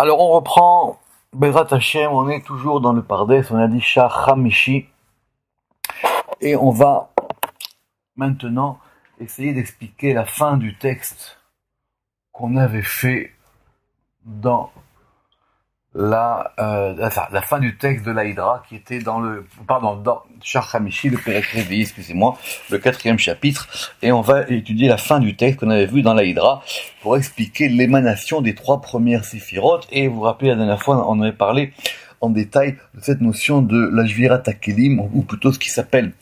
Alors on reprend, Bezrat Hashem, on est toujours dans le Pardes, on a dit Shah Hamishi, et on va maintenant essayer d'expliquer la fin du texte qu'on avait fait dans la fin du texte de la Hydra qui était dans Shah Hamishi, le Perek Revi, excusez-moi, le 4e chapitre, et on va étudier la fin du texte qu'on avait vu dans la Hydra pour expliquer l'émanation des 3 premières séphirotes. Et vous vous rappelez, la dernière fois, on avait parlé en détail de cette notion de la Shvirat HaKelim, ou plutôt ce qui s'appelle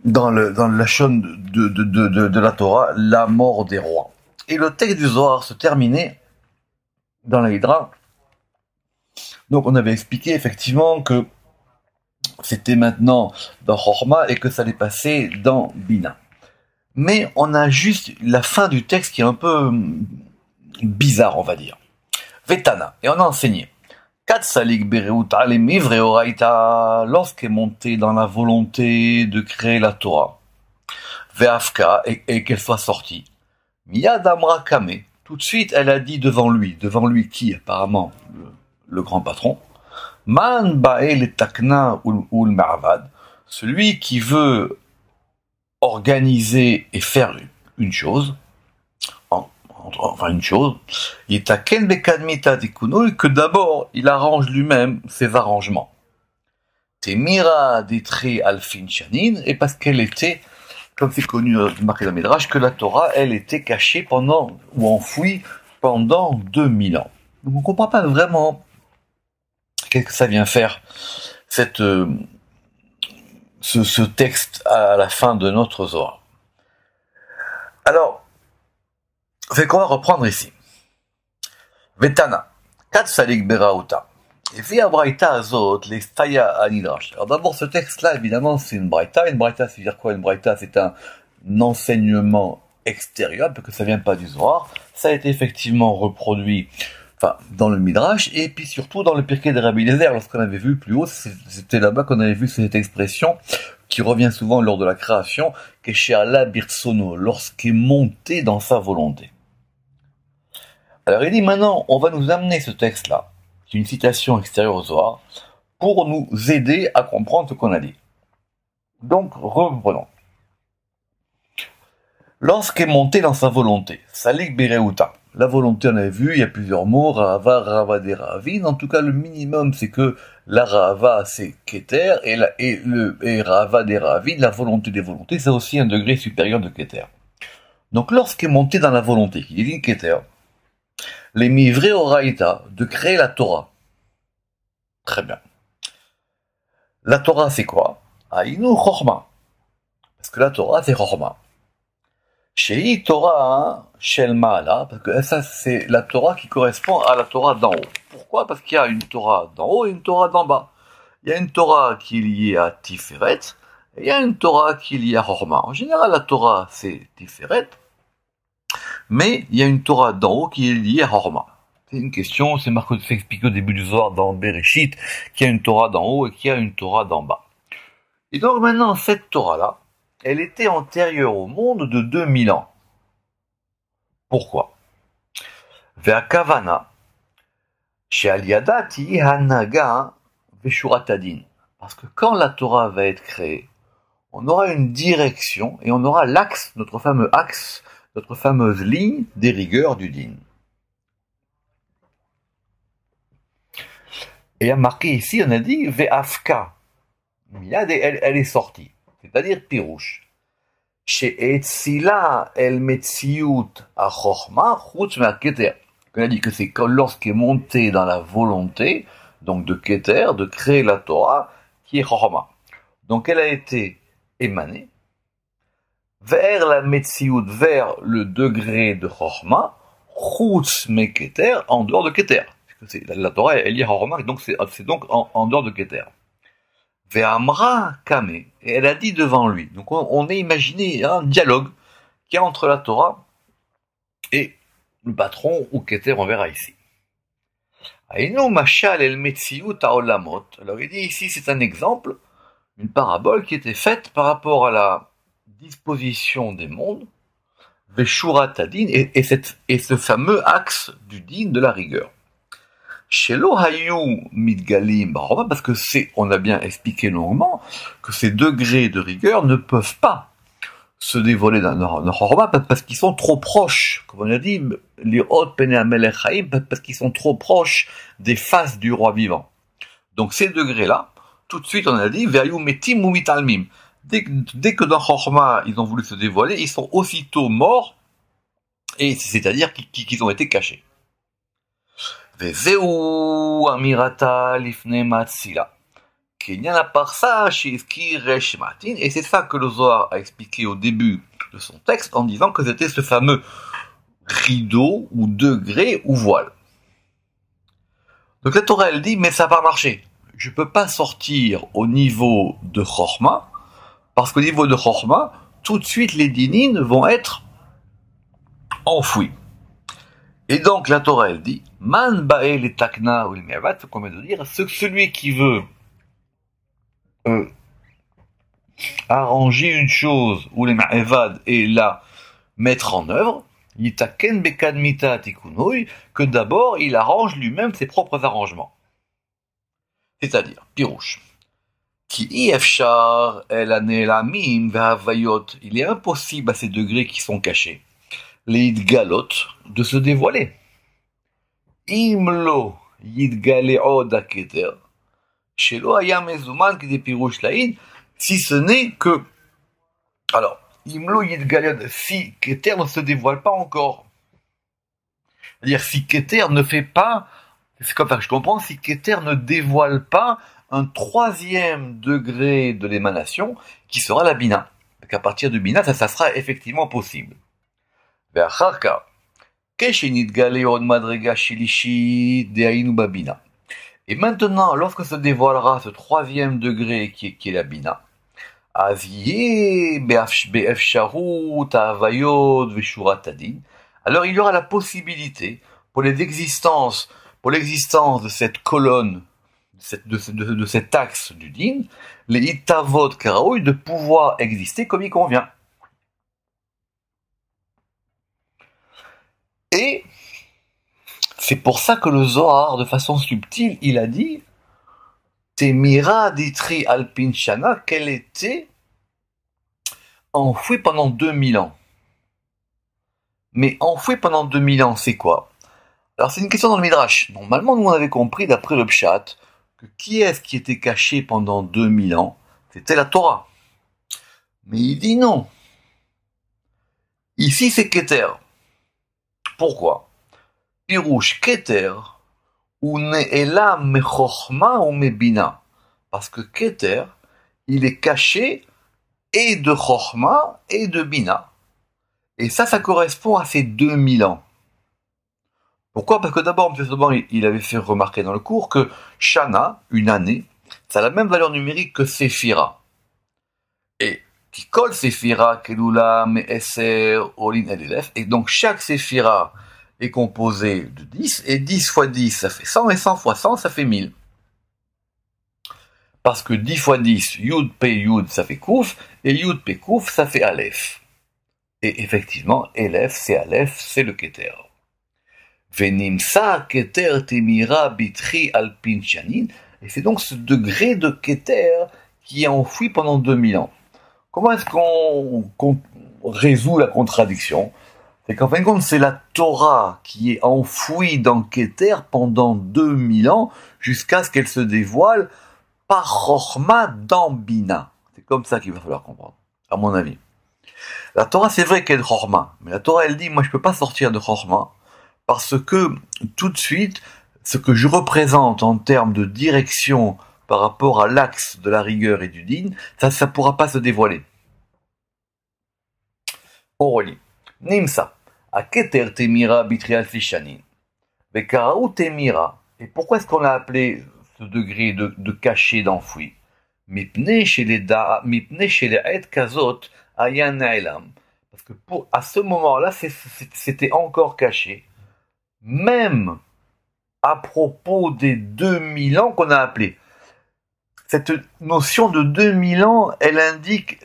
dans le Lachon de la Torah, la mort des rois. Et le texte du Zohar se terminait dans la Hydra. Donc on avait expliqué effectivement que c'était maintenant dans Chorma et que ça allait passer dans Bina. Mais on a juste la fin du texte qui est un peu bizarre, on va dire. Vetana, et on a enseigné. Katsalik Bereut Alem Ivre Oraita, lorsqu'est monté dans la volonté de créer la Torah, Veafka, et qu'elle soit sortie, Miyad Amra Kame, tout de suite elle a dit devant lui qui apparemment le grand patron, Man Ba'el Takna ul Marvad, celui qui veut organiser et faire une chose, il est à Ken Bekadmita Dikuno, que d'abord il arrange lui-même ses arrangements. Temira Detri Alfin Shanin, et parce qu'elle était, comme c'est connu marqué dans le Midrash, que la Torah, elle était cachée ou enfouie pendant 2000 ans. Donc on ne comprend pas vraiment qu'est-ce que ça vient faire, ce texte à la fin de notre Zohar. Alors, c'est qu'on va reprendre ici. Vetana, Kat Salik Berauta. Et via Braïta Azot, les Staya Anidrash. Alors d'abord, ce texte-là, évidemment, c'est une Braïta. Une Braïta, c'est dire quoi? Une Braïta, c'est un enseignement extérieur, parce que ça vient pas du Zohar. Ça a été effectivement reproduit dans le Midrash, et puis surtout dans le Pirkei de Rabbi Eliezer, lorsqu'on avait vu plus haut, c'était là-bas qu'on avait vu cette expression qui revient souvent lors de la création, Keshe'ala Birtsono, lorsqu'est monté dans sa volonté. Alors il dit maintenant, on va nous amener ce texte-là, qui est une citation extérieure au Zohar, pour nous aider à comprendre ce qu'on a dit. Donc, reprenons. Lorsqu'est monté dans sa volonté, Salik Bereuta. La volonté, on avait vu, il y a plusieurs mots, Rahava, Rahava des Rahavin. En tout cas, le minimum, c'est que la Rahava, c'est Keter, et Rahava des Rahavin, la volonté des volontés, c'est aussi un degré supérieur de Keter. Donc, lorsqu'est monté dans la volonté, qui dit Keter, les Mivre Oraïta, de créer la Torah. Très bien. La Torah, c'est quoi? Aïnou Chorma. Parce que la Torah, c'est Chorma. Shei Torah Shel Ma'ala, parce que ça, c'est la Torah qui correspond à la Torah d'en haut. Pourquoi? Parce qu'il y a une Torah d'en haut et une Torah d'en bas. Il y a une Torah qui est liée à Tiferet, et il y a une Torah qui est liée à Chorma. En général, la Torah, c'est Tiferet, mais il y a une Torah d'en haut qui est liée à Chorma. C'est une question, c'est Marc qui explique au début du Zohar dans Bereshit, qu'il y a une Torah d'en haut et qu'il y a une Torah d'en bas. Et donc maintenant, cette Torah-là, elle était antérieure au monde de 2000 ans. Pourquoi? Ve'akavana, she'aliyadati hanaga ve'shuratadin. Parce que quand la Torah va être créée, on aura une direction et on aura l'axe, notre fameux axe, notre fameuse ligne des rigueurs du din. Et à marquer ici, on a dit ve'afka. Elle est sortie. C'est-à-dire pirouche. Chez Etzila el Metziut a Chochma, Chutz me Keter. On a dit que c'est lorsqu'est monté dans la volonté, donc de Keter, de créer la Torah, qui est Chochma. Donc elle a été émanée vers la Metziut, vers le degré de Chochma, Chutz me Keter, en dehors de Keter. La Torah, elle est Chochma, donc c'est donc en dehors de Keter. Ve'amra Kame, et elle a dit devant lui. Donc on a imaginé un dialogue qu'il y a entre la Torah et le patron ou Keter, on verra ici. Aïnou machal el metziut haolamot. Alors il dit ici, c'est un exemple, une parabole qui était faite par rapport à la disposition des mondes, Veshurat Adin, et ce fameux axe du din de la rigueur. Shelo hayu mitgalim baroma, parce que on a bien expliqué longuement que ces degrés de rigueur ne peuvent pas se dévoiler dans Chorma parce qu'ils sont trop proches, comme on a dit, les hautes pene amelech haïm, parce qu'ils sont trop proches des faces du roi vivant. Donc ces degrés-là, tout de suite on a dit, ve'ayu metim ou mitalmim. Dès que dans Chorma ils ont voulu se dévoiler, ils sont aussitôt morts, et c'est-à-dire qu'ils ont été cachés. Ve'zeu amirata lifne matzila. Et c'est ça que le Zohar a expliqué au début de son texte en disant que c'était ce fameux rideau ou degré ou voile. Donc la Torah elle dit mais ça va marcher. Je peux pas sortir au niveau de Chorma parce qu'au niveau de Chorma tout de suite les dinines vont être enfouis. Et donc la Torah elle dit man ba'e le takna ou le miavat, comme vient de dire, celui qui veut arranger une chose ou les ma'evad et la mettre en œuvre, yitaken bekadmita tikunoi, que d'abord il arrange lui-même ses propres arrangements. C'est-à-dire, pirouche. Ki ifshar el anelamim ve'havayot, il est impossible à ces degrés qui sont cachés, les yidgalot, de se dévoiler. Imlo yidgale od aketer, shelo haya mezuman ki de pirouche laïd, si ce n'est que, alors, Imlo Yidgalad, si Keter ne se dévoile pas encore. C'est-à-dire, si Keter ne fait pas, c'est comme ça que je comprends, si Keter ne dévoile pas un troisième degré de l'émanation, qui sera la Bina. Donc à partir de Bina, ça sera effectivement possible. Et maintenant, lorsque se dévoilera ce troisième degré qui est la Bina, alors il y aura la possibilité pour l'existence de cette colonne, de cet axe du din, les itavot karaoui, de pouvoir exister comme il convient. Et c'est pour ça que le Zohar, de façon subtile, il a dit Temira ditri alpin shana, qu'elle était enfouie pendant 2000 ans. Mais enfouie pendant 2000 ans, c'est quoi? Alors c'est une question dans le Midrash. Normalement, nous on avait compris, d'après le Pshat, que qui est-ce qui était caché pendant 2000 ans? C'était la Torah. Mais il dit non. Ici c'est Keter. Pourquoi? Pirouche Keter, ou ne'ela mechochma ou mebina. Parce que Keter, il est caché et de chochma et de bina. Et ça correspond à ces 2000 ans. Pourquoi? Parce que d'abord, M. Soban, il avait fait remarquer dans le cours que Shana, une année, ça a la même valeur numérique que Séphira. Et qui colle Séphira, Kelula, Me'eser, Olin, Elelef. Et donc chaque Séphira est composé de 10, et 10 fois 10, ça fait 100, et 100 fois 100, ça fait 1000. Parce que 10 fois 10, Yud P Yud, ça fait Kouf, et Yud P Kouf, ça fait Aleph. Et effectivement, Elef, c'est Aleph, c'est le Keter. Venimsa Keter Temira Bitri Alpin Shanin, et c'est donc ce degré de Keter qui est enfoui pendant 2000 ans. Comment est-ce qu'on résout la contradiction? C'est qu'en fin de compte, c'est la Torah qui est enfouie dans Keter pendant 2000 ans, jusqu'à ce qu'elle se dévoile par Chochma dans Bina. C'est comme ça qu'il va falloir comprendre, à mon avis. La Torah, c'est vrai qu'elle est Chochma, mais la Torah, elle dit, moi je peux pas sortir de Chochma, parce que, tout de suite, ce que je représente en termes de direction par rapport à l'axe de la rigueur et du din, ça pourra pas se dévoiler. On relit. Nimsa, a Keter Temira Bitrial Fishanin, Vekaraou Temira, et pourquoi est-ce qu'on l'a appelé ce degré de caché, d'enfoui? Mipne chez les Et Kazot Ayan Naelam. Parce que à ce moment-là, c'était encore caché. Même à propos des 2000 ans qu'on a appelés. Cette notion de 2000 ans, elle indique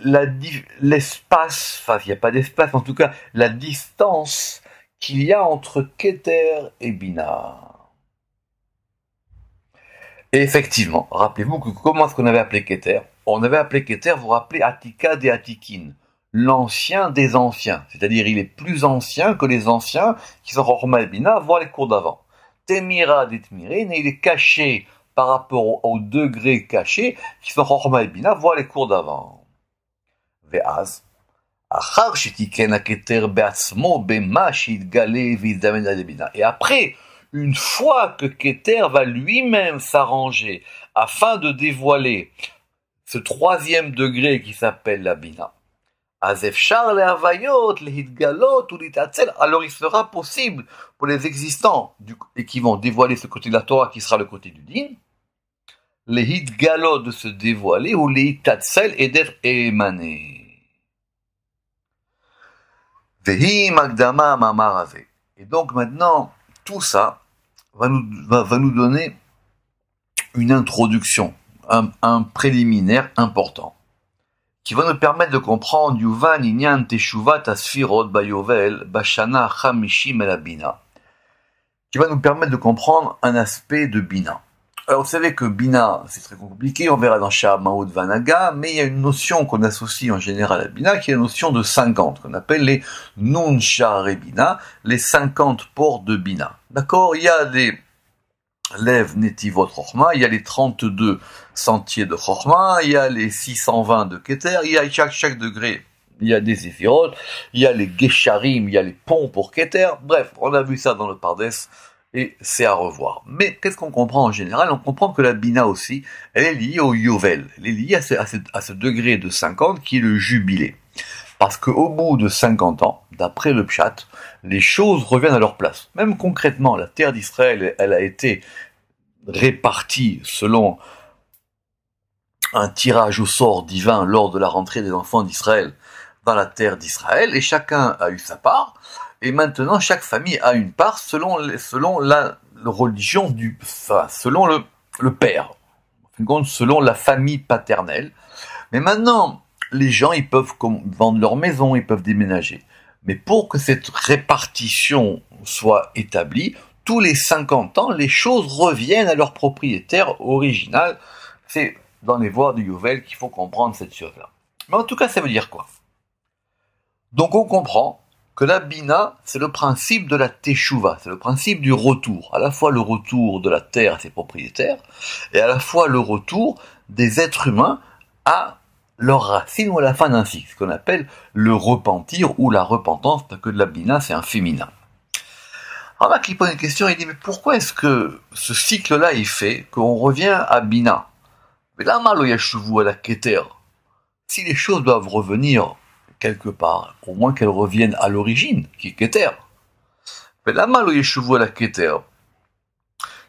l'espace, enfin il n'y a pas d'espace, en tout cas la distance qu'il y a entre Keter et Bina. Et effectivement, rappelez-vous que comment est-ce qu'on avait appelé Keter? On avait appelé Keter, vous vous rappelez, Atika de Atikin, l'ancien des anciens, c'est-à-dire il est plus ancien que les anciens qui sont Chorma et Bina, voire les cours d'avant. Temira d'Etmirin, et il est caché par rapport aux degrés cachés qui sont Chorma et Bina, voire les cours d'avant. Ve'az, achar shetiken haketer be'atzmo bema sheitgale v'izdamen ad Bina. Et après, une fois que Keter va lui-même s'arranger afin de dévoiler ce troisième degré qui s'appelle la Bina, alors il sera possible pour les existants et qui vont dévoiler ce côté de la Torah qui sera le côté du Din, les hitgalot de se dévoiler ou les hitatzel et d'être émanés. Et donc maintenant, tout ça va nous donner une introduction, un préliminaire important, qui va nous permettre de comprendre Yuvan Inyan Teshuvat Asfirot Bayovel Bashana Chamishim El Bina, qui va nous permettre de comprendre un aspect de Bina. Alors vous savez que Bina, c'est très compliqué, on verra dans Sha'amaout Vanaga, mais il y a une notion qu'on associe en général à Bina, qui est la notion de 50, qu'on appelle les Nun Sha'are Bina, les 50 portes de Bina. D'accord? Il y a des Lev Netivot Chochma, il y a les 32 sentiers de Chochma, il y a les 620 de Keter, il y a chaque degré, il y a des Séphirot, il y a les Gesharim, il y a les ponts pour Keter, bref, on a vu ça dans le Pardes, et c'est à revoir. Mais qu'est-ce qu'on comprend en général? On comprend que la Bina aussi, elle est liée au Yovel, elle est liée à ce degré de 50 qui est le jubilé. Parce qu'au bout de 50 ans, d'après le Pshat, les choses reviennent à leur place. Même concrètement, la terre d'Israël, elle a été répartie selon un tirage au sort divin lors de la rentrée des enfants d'Israël dans la terre d'Israël, et chacun a eu sa part, et maintenant chaque famille a une part selon la religion selon le père, en fin de compte, selon la famille paternelle. Mais maintenant, les gens, ils peuvent vendre leur maison, ils peuvent déménager. Mais pour que cette répartition soit établie, tous les 50 ans, les choses reviennent à leur propriétaire original. C'est dans les voies du Yovel qu'il faut comprendre cette chose-là. Mais en tout cas, ça veut dire quoi? Donc on comprend que la Bina, c'est le principe de la Teshuva, c'est le principe du retour. À la fois le retour de la terre à ses propriétaires, et à la fois le retour des êtres humains à leur racine ou à la fin d'un cycle, ce qu'on appelle le repentir ou la repentance, parce que de la Bina, c'est un féminin. Alors là, qui pose une question, il dit, mais pourquoi est-ce que ce cycle-là est fait, qu'on revient à Bina? Mais là, malo yashuvu à la Keter. Si les choses doivent revenir quelque part, au moins qu'elles reviennent à l'origine, qui est Keter. Mais là, malo yashuvu à la Keter.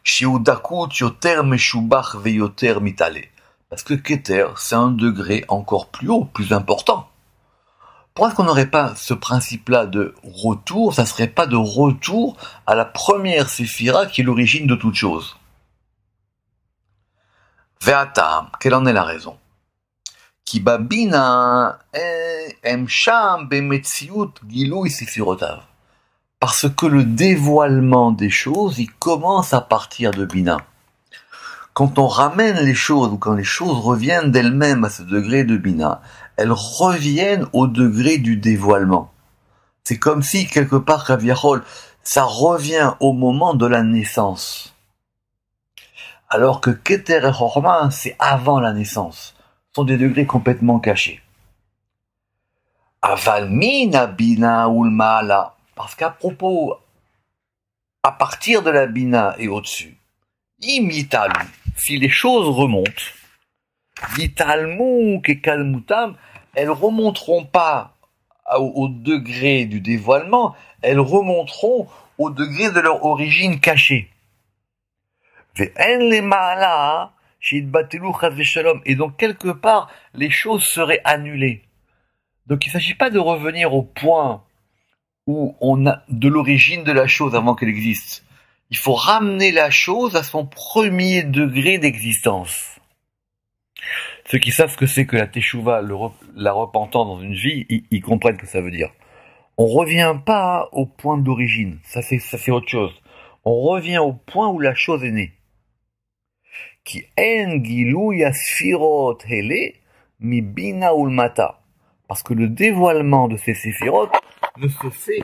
Shiudakut yoter meshubach veyoter mitale. Parce que Keter, c'est un degré encore plus haut, plus important. Pourquoi est-ce qu'on n'aurait pas ce principe-là de retour? Ça serait pas de retour à la première séphira qui est l'origine de toute chose. Ve'atam, quelle en est la raison? Ki babina emsham bemetziut gilui sephirotav. Parce que le dévoilement des choses, il commence à partir de Bina. Quand on ramène les choses, ou quand les choses reviennent d'elles-mêmes à ce degré de Bina, elles reviennent au degré du dévoilement. C'est comme si, quelque part, Kaviachol, ça revient au moment de la naissance. Alors que Keter et Chorma, c'est avant la naissance. Ce sont des degrés complètement cachés. Aval mina Bina ulmaala. Parce qu'à propos, à partir de la Bina et au-dessus, imitalu, si les choses remontent, Yitalmuk et Kalmutam, elles remonteront pas au degré du dévoilement, elles remonteront au degré de leur origine cachée. Et donc quelque part, les choses seraient annulées. Donc il ne s'agit pas de revenir au point où on a de l'origine de la chose avant qu'elle existe. Il faut ramener la chose à son premier degré d'existence. Ceux qui savent ce que c'est que la teshuva, la repentance dans une vie, ils comprennent ce que ça veut dire. On revient pas au point d'origine, ça c'est autre chose. On revient au point où la chose est née. Ki en gilui asfirot hele mi bina ulmata. Parce que le dévoilement de ces séphirot ne se fait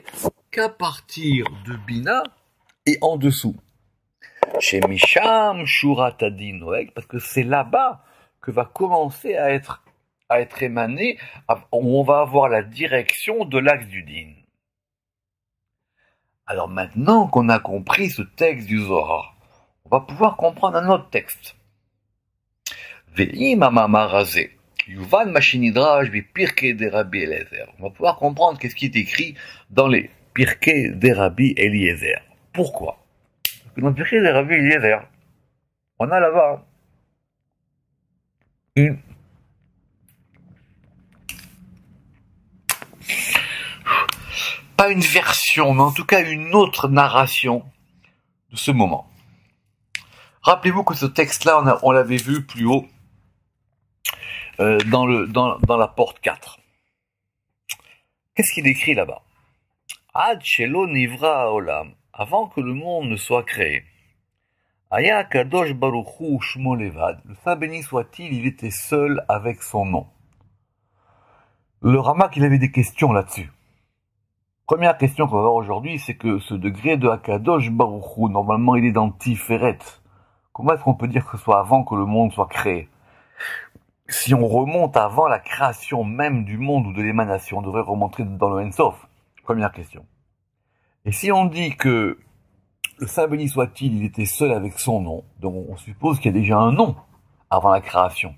qu'à partir de bina et en dessous. Chez Misham Shurat Adin Noeg, parce que c'est là-bas que va commencer à être émané, où on va avoir la direction de l'axe du din. Alors maintenant qu'on a compris ce texte du Zohar, on va pouvoir comprendre un autre texte. Ve'im amamarazé, yuvan machinidraj bi pirkei de Rabbi Eliezer. On va pouvoir comprendre qu'est-ce qui est écrit dans les pirkei de Rabbi Eliezer. Pourquoi? Parce que dans le pirkei de Rabbi Eliezer, on a là-bas pas une version, mais en tout cas une autre narration de ce moment. Rappelez-vous que ce texte-là, on l'avait vu plus haut dans la porte 4. Qu'est-ce qu'il écrit là-bas? Ad shelo nivra olam, avant que le monde ne soit créé. Aya kadosh baruchu shmo levad, le Saint béni soit-il, il était seul avec son nom. Le Ramak, il avait des questions là-dessus. Première question qu'on va voir aujourd'hui, c'est que ce degré de Akadosh Baruchu, normalement il est dans Tiferet. Comment est-ce qu'on peut dire que ce soit avant que le monde soit créé? Si on remonte avant la création même du monde ou de l'émanation, on devrait remonter dans le Ensof. Première question. Et si on dit que le Saint béni soit-il, il était seul avec son nom, donc on suppose qu'il y a déjà un nom avant la création.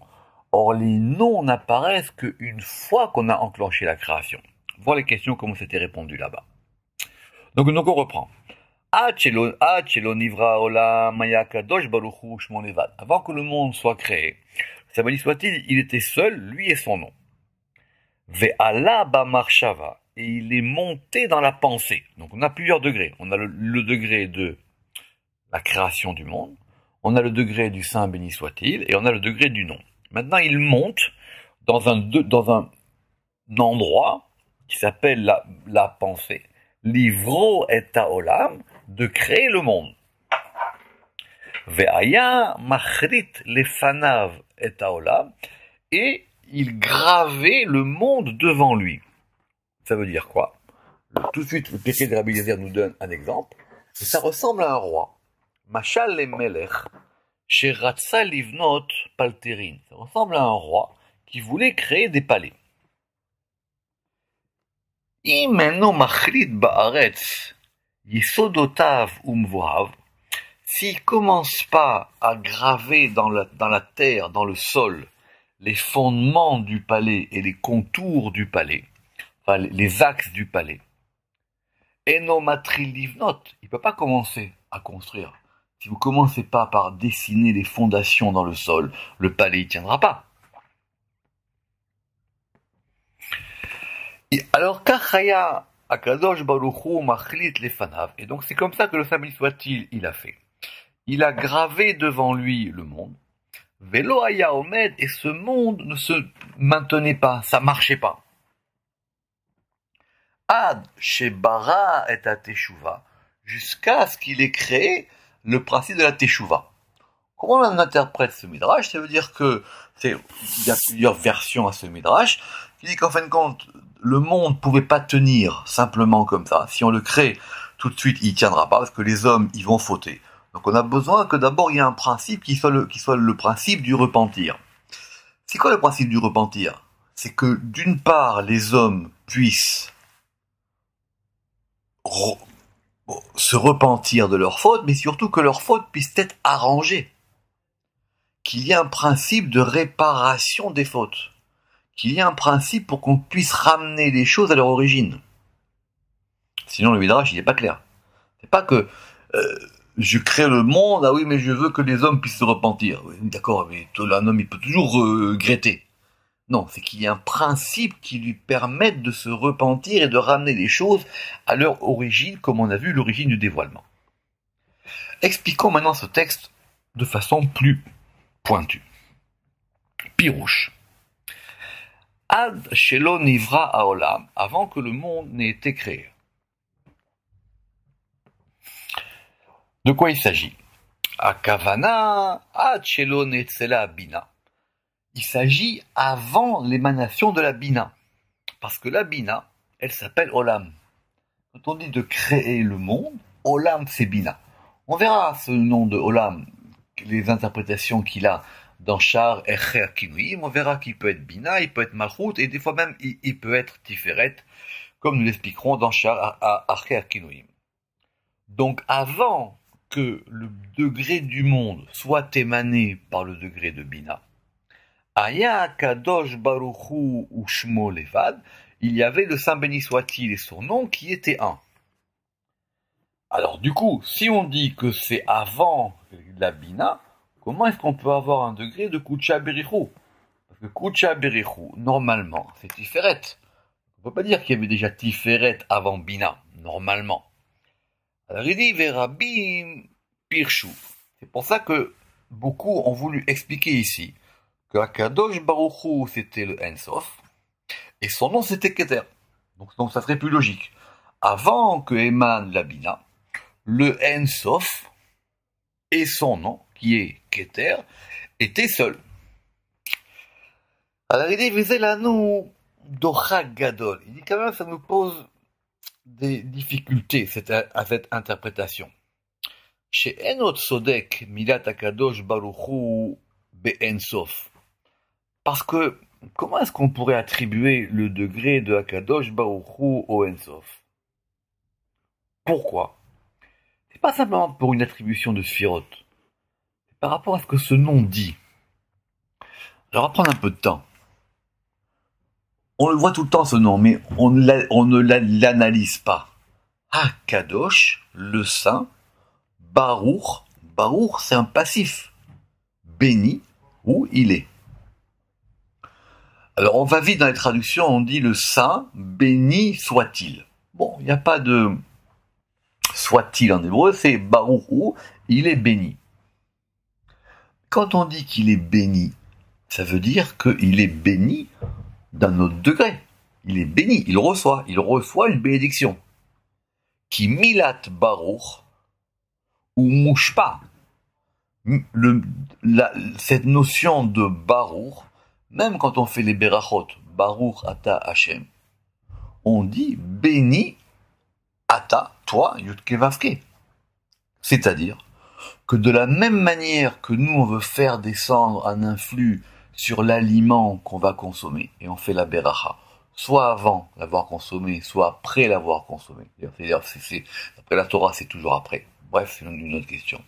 Or les noms n'apparaissent qu'une fois qu'on a enclenché la création. Voir les questions, comment c'était répondu là-bas. Donc on reprend. Avant que le monde soit créé, ça veut dire soit-il, il était seul, lui et son nom. Ve'ala b'marshava, et il est monté dans la pensée. Donc on a plusieurs degrés. On a le degré de la création du monde, on a le degré du Saint béni soit-il, et on a le degré du nom. Maintenant il monte dans un endroit qui s'appelle la pensée, livro et haolam, de créer le monde. Ve'aya machrit lefanav et haolam, et il gravait le monde devant lui. Ça veut dire quoi? Tout de suite, le Pirkei de Rabbi Eliezer nous donne un exemple, et ça ressemble à un roi. Machal le melech, sheratza livnot palterin. Ça ressemble à un roi qui voulait créer des palais. S'il commence pas à graver dans la terre, dans le sol, les fondements du palais et les contours du palais, enfin les axes du palais, il peut pas commencer à construire. Si vous commencez pas par dessiner les fondations dans le sol, le palais ne tiendra pas. Alors, Kachaya Akadosh Baruchu Machlit Lefanav, et donc c'est comme ça que le Saint béni soit-il, il a fait. Il a gravé devant lui le monde. Velo Haya Omed, et ce monde ne se maintenait pas, ça marchait pas. Ad Shebara et a Teshuva, jusqu'à ce qu'il ait créé le principe de la Teshuva. Comment on interprète ce midrash? Ça veut dire que il y a plusieurs versions à ce midrash. Il dit qu'en fin de compte, le monde pouvait pas tenir simplement comme ça. Si on le crée tout de suite, il tiendra pas parce que les hommes, ils vont fauter. Donc on a besoin que d'abord il y ait un principe qui soit le principe du repentir. C'est quoi le principe du repentir? C'est que d'une part les hommes puissent se repentir de leurs fautes, mais surtout que leurs fautes puissent être arrangées. Qu'il y ait un principe de réparation des fautes. Qu'il y ait un principe pour qu'on puisse ramener les choses à leur origine. Sinon, le midrash, il n'est pas clair. C'est pas que je crée le monde, ah oui, mais je veux que les hommes puissent se repentir. Oui, d'accord, mais un homme, il peut toujours regretter. Non, c'est qu'il y a un principe qui lui permette de se repentir et de ramener les choses à leur origine, comme on a vu l'origine du dévoilement. Expliquons maintenant ce texte de façon plus pointue. Pirouche. Ad shelo nivra haolam, avant que le monde n'ait été créé. De quoi il s'agit? Akavana, Achelo Netzela Bina. Il s'agit avant l'émanation de la Bina. Parce que la Bina, elle s'appelle Olam. Quand on dit de créer le monde, Olam c'est Bina. On verra ce nom de Olam, les interprétations qu'il a dans Shar Echer Kinuim. On verra qu'il peut être Bina, il peut être Malchut, et des fois même il peut être Tiferet, comme nous l'expliquerons dans Shar Echer Kinuim. Donc avant que le degré du monde soit émané par le degré de Bina, Aya Kadosh Baruchu Ushmo Levad, il y avait le Saint béni soit-il et son nom qui était un. Alors du coup, si on dit que c'est avant la Bina, comment est-ce qu'on peut avoir un degré de Kucha Berichu? Parce que Kucha Berichu, normalement, c'est Tiferet. On ne peut pas dire qu'il y avait déjà Tiferet avant Bina, normalement. Alors il dit Verabim Pirshu. C'est pour ça que beaucoup ont voulu expliquer ici que Akadosh Baruch Hu c'était le Ensof et son nom c'était Keter. Donc ça serait plus logique. Avant que émane la Bina, le Ensof et son nom, qui est Keter, étaient seuls. Alors il dit Vizelanu Dochak Gadol. Il dit quand même ça nous pose des difficultés à cette interprétation. Chez Enot Sodek Milat Akadosh Baruch Hu Be'ensof. Parce que, comment est-ce qu'on pourrait attribuer le degré de Akadosh Baruch Hu au Ensof? Pourquoi? C'est pas simplement pour une attribution de Sphirot. C'est par rapport à ce que ce nom dit. Alors, on va prendre un peu de temps. On le voit tout le temps ce nom, mais on ne l'analyse pas. Akadosh, le saint, Baruch, Baruch c'est un passif. Béni, où il est. Alors on va vite dans les traductions, on dit le saint, béni soit-il. Bon, il n'y a pas de soit-il en hébreu, c'est Baruch, il est béni. Quand on dit qu'il est béni, ça veut dire qu'il est béni d'un autre degré. Il est béni, il reçoit une bénédiction. Qui milat Baruch ou mouchpa. Cette notion de Baruch, même quand on fait les Berachot, Baruch Ata Hashem, on dit béni Ata, toi, Yudke Vavke. C'est-à-dire que de la même manière que nous on veut faire descendre un influx sur l'aliment qu'on va consommer, et on fait la Beracha, soit avant l'avoir consommé, soit après l'avoir consommé. C'est-à-dire, après la Torah, c'est toujours après. Bref, c'est une autre question.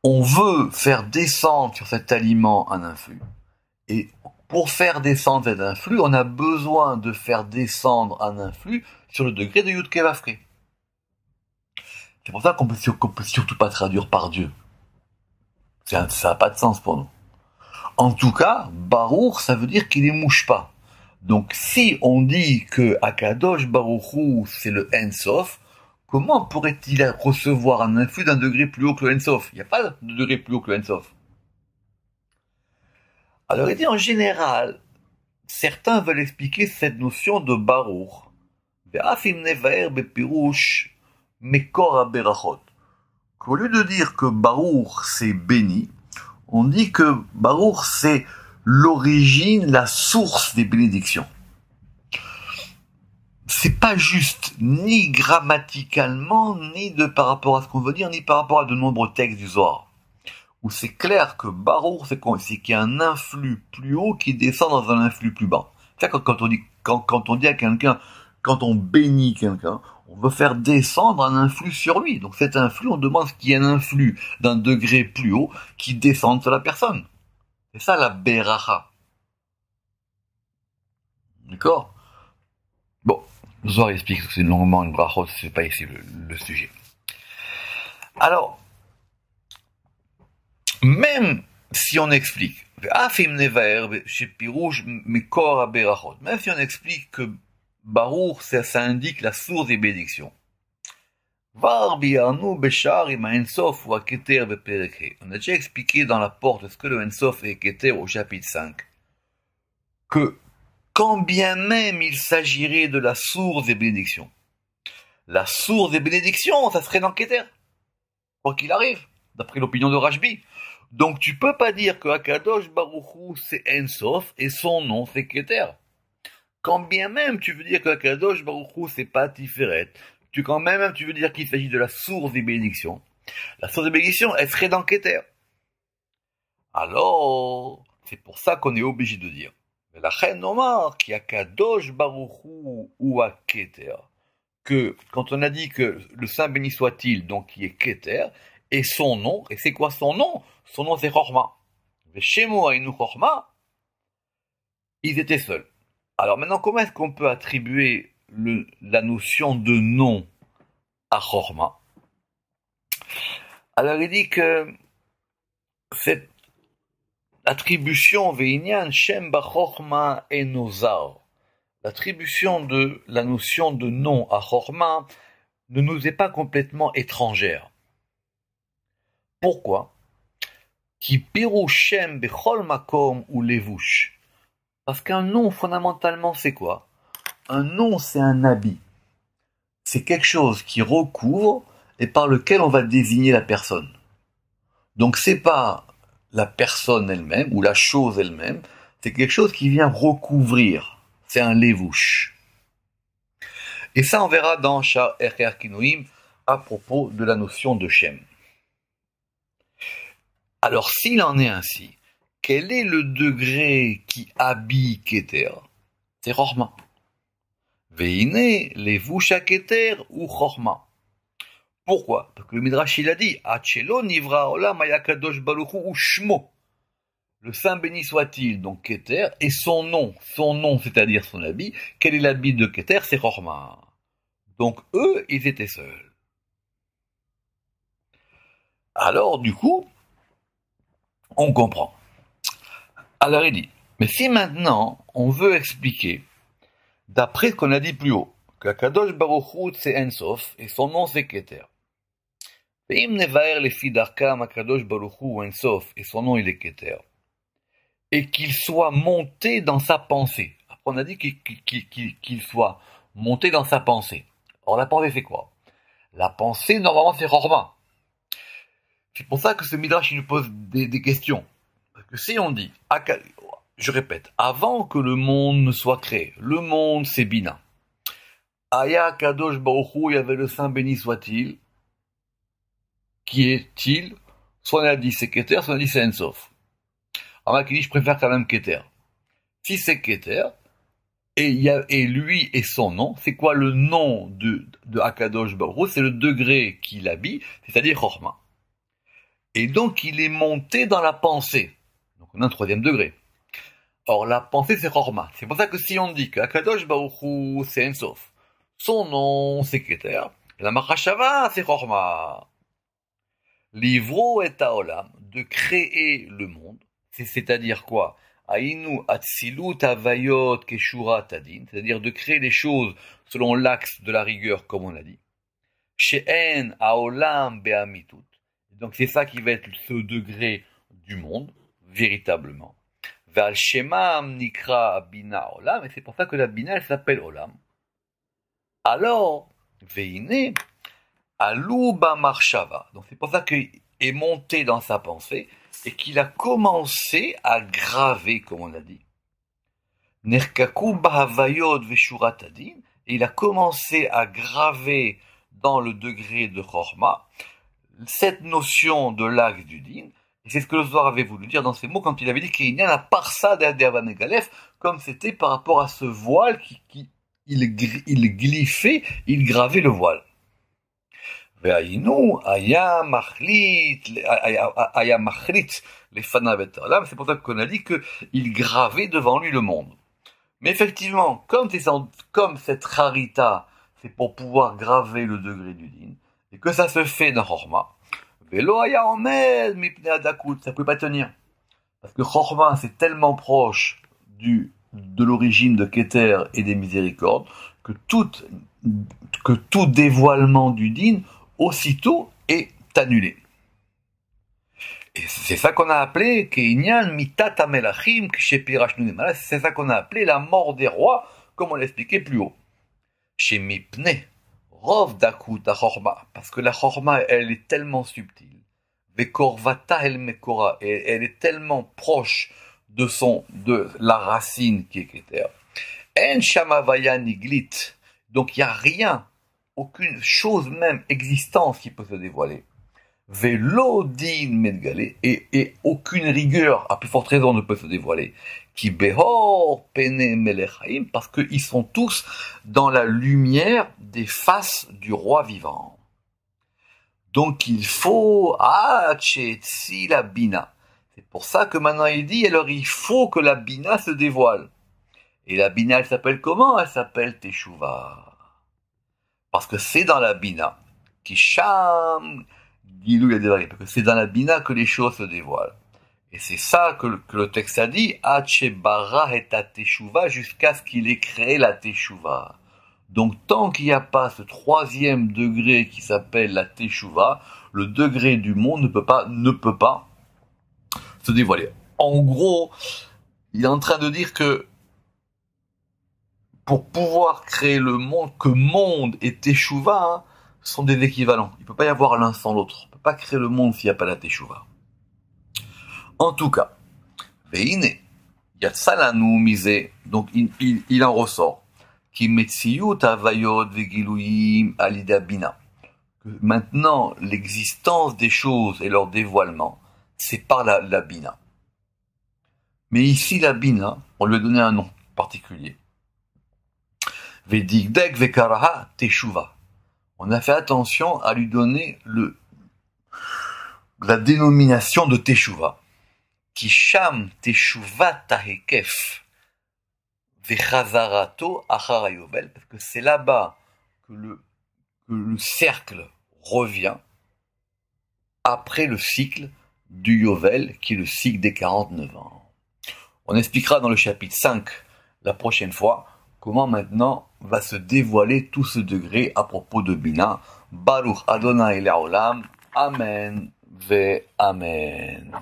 On veut faire descendre sur cet aliment un influx. Et pour faire descendre cet influx, on a besoin de faire descendre un influx sur le degré de Yudke Vavke. C'est pour ça qu'on peut surtout pas traduire par Dieu. Ça n'a pas de sens pour nous. En tout cas, Baruch, ça veut dire qu'il ne mouche pas. Donc si on dit que Akadosh Baruch Hu, c'est le Ensof, comment pourrait-il recevoir un influx d'un degré plus haut que le Ensof? Il n'y a pas de degré plus haut que le Ensof. Alors il dit en général, certains veulent expliquer cette notion de Baruch. Au lieu de dire que Baruch c'est béni, on dit que Baruch c'est l'origine, la source des bénédictions. C'est pas juste, ni grammaticalement, ni par rapport à ce qu'on veut dire, ni par rapport à de nombreux textes du Zohar. Où c'est clair que Baruch, c'est qu'il y a un influx plus haut qui descend dans un influx plus bas. C'est quand on dit à quelqu'un, quand on bénit quelqu'un, on veut faire descendre un influx sur lui. Donc cet influx, on demande qu'il y ait un influx d'un degré plus haut qui descende sur la personne. C'est ça la beracha. D'accord? Bon, le Zohar explique que c'est longuement une brachot, c'est pas ici le sujet. Alors, même si on explique, même si on explique que Baruch, ça indique la source des bénédictions. On a déjà expliqué dans la porte ce que le Ensof et Keter au chapitre 5, que quand bien même il s'agirait de la source des bénédictions, la source des bénédictions, ça serait dans Keter, quoi qu'il arrive. d'après l'opinion de Rashbi. Donc tu peux pas dire que Akadosh Baruch Hu c'est En Sof et son nom c'est Keter. Quand bien même tu veux dire que Akadosh Baruch Hu c'est pas Tiferet, quand même tu veux dire qu'il s'agit de la source des bénédictions, la source des bénédictions elle serait dans Keter. Alors, c'est pour ça qu'on est obligé de dire. Mais la reine Omar, qui a Kadosh Baruchu ou à Keter, que quand on a dit que le Saint béni soit-il, donc qui est Keter, et son nom, et c'est quoi son nom? Son nom c'est Chorma. Chez moi et nous Chorma, ils étaient seuls. Alors maintenant, comment est-ce qu'on peut attribuer la notion de nom à Chorma? Alors il dit que cette attribution Veinyan Shem Bachorma et Nozar. L'attribution de la notion de nom à Chorma ne nous est pas complètement étrangère. Pourquoi? Ki piru Shem Bechol Makom ou Levush. Parce qu'un nom, fondamentalement, c'est quoi? Un nom, c'est un habit. C'est quelque chose qui recouvre et par lequel on va désigner la personne. Donc c'est pas la personne elle-même ou la chose elle-même, c'est quelque chose qui vient recouvrir. C'est un levouche. Et ça, on verra dans Shar Echer Kinoim à propos de la notion de Shem. Alors, s'il en est ainsi, quel est le degré qui habille Keter? C'est Chorma. Veine, levouche à Keter ou Chorma. Pourquoi? Parce que le Midrash il a dit Achelo nivra olam ayakadosh baruchu ou shmo. Le Saint béni soit-il, donc Keter, et son nom, c'est-à-dire son habit. Quel est l'habit de Keter? C'est Chorma. Donc eux, ils étaient seuls. Alors du coup, on comprend. Alors il dit, mais si maintenant on veut expliquer, d'après ce qu'on a dit plus haut, que Kadosh Baruch Hu c'est En Sof et son nom c'est Keter. ואם נבהר לפי דרכם הקדוש ברוך הוא אין סוף, et son nom il est Keter, et qu'il soit monté dans sa pensée. Après on a dit qu'il soit monté dans sa pensée. Alors la pensée c'est quoi? La pensée normalement c'est Chorma. C'est pour ça que ce Midrash il nous pose des questions. Parce que si on dit, je répète, avant que le monde ne soit créé, le monde c'est Bina. Aya Kadosh Baruch Hu, il y avait le Saint béni soit-il. Qui est-il? Soit on a dit c'est Keter, soit on a dit c'est En Sof. Alors qui dit je préfère quand même Keter. Si c'est Keter, et lui et son nom, c'est quoi le nom de Akadosh Baruch Hu? C'est le degré qu'il habille, c'est-à-dire Chorma. Et donc il est monté dans la pensée. Donc on a un troisième degré. Or la pensée c'est Chorma. C'est pour ça que si on dit qu'Akadosh Baruch Hu c'est En Sof, son nom c'est Keter, et la Machashava c'est Chorma. Livro et Haolam, de créer le monde, c'est-à-dire quoi? Aïnu atzilut avayot keshura tadin, c'est-à-dire de créer les choses selon l'axe de la rigueur, comme on l'a dit. She'en haolam be'amitut. Donc c'est ça qui va être ce degré du monde, véritablement. Ve'al shemam nikra bina olam, et c'est pour ça que la bina elle s'appelle olam. Alors, veine Alouba Marshava. Donc c'est pour ça qu'il est monté dans sa pensée et qu'il a commencé à graver, comme on l'a dit. Nerkaku Bahavayot Veshuratadin, et il a commencé à graver dans le degré de Chorma cette notion de l'axe du din. Et c'est ce que le Zohar avait voulu dire dans ces mots quand il avait dit qu'il y a la parsa d'Avanegalev, comme c'était par rapport à ce voile il glyphait, il gravait le voile. והיינו היה מחליט לפניו את העולם, c'est pour ça qu'on a dit qu'il gravait devant lui le monde. Mais effectivement, comme cette rarita, c'est pour pouvoir graver le degré du din, et que ça se fait dans Chorma, velo haya omed mipnei adakut, ça ne pouvait pas tenir. Parce que Chorma, c'est tellement proche de l'origine de Keter et des miséricordes, que tout dévoilement du din aussitôt est annulé. Et c'est ça qu'on a appelé Keinyan mitat amelachim kshepirashnu. C'est ça qu'on a appelé la mort des rois, comme on l'expliquait plus haut. Chez Mipne, rov dakut chorma, parce que la chorma elle est tellement subtile. Vekorvata el Mekora, et elle est tellement proche de la racine qui est Keter. En Shamavaya Niglit, donc il n'y a rien, aucune chose même, existence qui peut se dévoiler. Velodin Medgale, et aucune rigueur, à plus forte raison, ne peut se dévoiler. Qui behor pene melechaim, parce qu'ils sont tous dans la lumière des faces du roi vivant. Donc il faut si la bina. C'est pour ça que maintenant il dit, alors il faut que la bina se dévoile. Et la bina, elle s'appelle comment? Elle s'appelle Teshuvah. Parce que c'est dans la bina, Kisham, Gilou Yadevari, parce que c'est dans la bina que les choses se dévoilent. Et c'est ça que le texte a dit, Bara et Teshuvah, jusqu'à ce qu'il ait créé la Teshuvah. Donc tant qu'il n'y a pas ce troisième degré qui s'appelle la Teshuvah, le degré du monde ne peut pas se dévoiler. En gros, il est en train de dire que pour pouvoir créer le monde, que monde et Teshuvah sont des équivalents. Il ne peut pas y avoir l'un sans l'autre. On ne peut pas créer le monde s'il n'y a pas la Teshuvah. En tout cas, Veine, Yatsalanu misé, donc il en ressort. Ki metziyut avayot vegiluyim alida bina. Maintenant, l'existence des choses et leur dévoilement, c'est par la bina. Mais ici, la bina, on lui a donné un nom particulier. Vedigdek vekaraha teshuvah. On a fait attention à lui donner la dénomination de teshuvah. Kisham teshuvah tahekef vechazarato achar yovel, parce que c'est là-bas que le cercle revient après le cycle du Yovel, qui est le cycle des 49 ans. On expliquera dans le chapitre 5 la prochaine fois comment maintenant va se dévoiler tout ce degré à propos de Bina. Baruch Adonai Le'olam. Amen ve Amen.